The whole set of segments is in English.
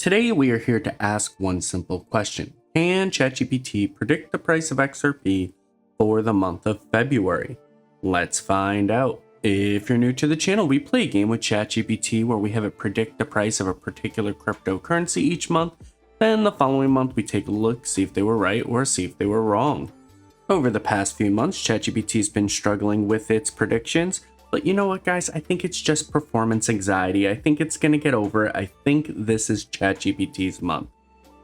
Today we are here to ask one simple question. Can ChatGPT predict the price of XRP for the month of February? Let's find out. If you're new to the channel, we play a game with ChatGPT where we have it predict the price of a particular cryptocurrency each month. Then the following month we take a look, see if they were right or see if they were wrong. Over the past few months, ChatGPT's been struggling with its predictions. But you know what, guys? I think it's just performance anxiety. I think it's going to get over it. I think this is ChatGPT's month.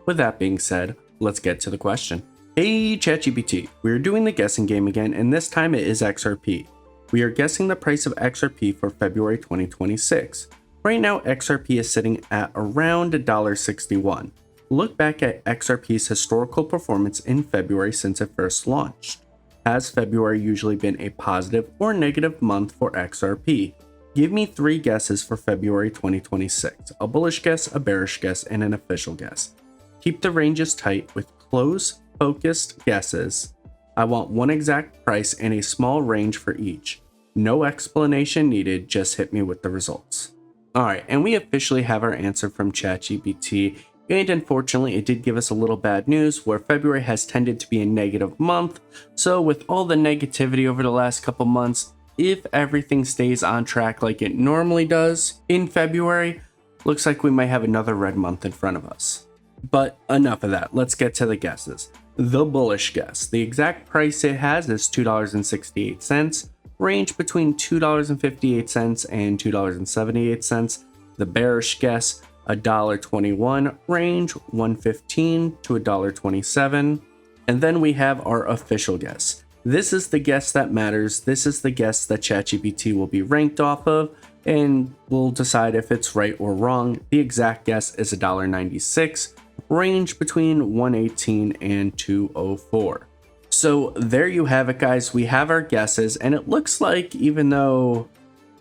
With that being said, let's get to the question. Hey ChatGPT, we're doing the guessing game again, and this time it is XRP. We are guessing the price of XRP for February 2026. Right now, XRP is sitting at around $1.61. Look back at XRP's historical performance in February since it first launched. Has February usually been a positive or negative month for XRP? Give me 3 guesses for February 2026. A bullish guess, a bearish guess, and an official guess. Keep the ranges tight with close, focused guesses. I want one exact price and a small range for each. No explanation needed, just hit me with the results. Alright, and we officially have our answer from ChatGPT. And unfortunately, it did give us a little bad news where February has tended to be a negative month. So with all the negativity over the last couple months, if everything stays on track like it normally does in February, looks like we might have another red month in front of us. But enough of that, let's get to the guesses. The bullish guess. The exact price it has is $2.68, range between $2.58 and $2.78. The bearish guess, $1.21, range $1.15 to $1.27. And then we have our official guess. This is the guess that matters. This is the guess that ChatGPT will be ranked off of, and we'll decide if it's right or wrong. The exact guess is $1.96, range between $1.18 and $2.04. So there you have it, guys. We have our guesses, and it looks like even though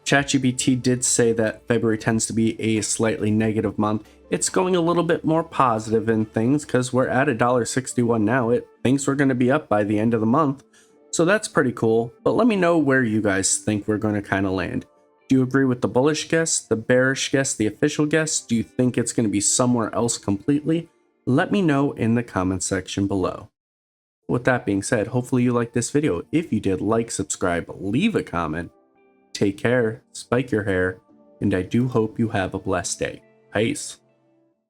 ChatGPT did say that February tends to be a slightly negative month, it's going a little bit more positive in things because we're at $1.61 now. It thinks we're going to be up by the end of the month. So that's pretty cool. But let me know where you guys think we're going to kind of land. Do you agree with the bullish guess, the bearish guess, the official guess? Do you think it's going to be somewhere else completely? Let me know in the comment section below. With that being said, hopefully you liked this video. If you did, like, subscribe, leave a comment. Take care, spike your hair, and I do hope you have a blessed day. Peace.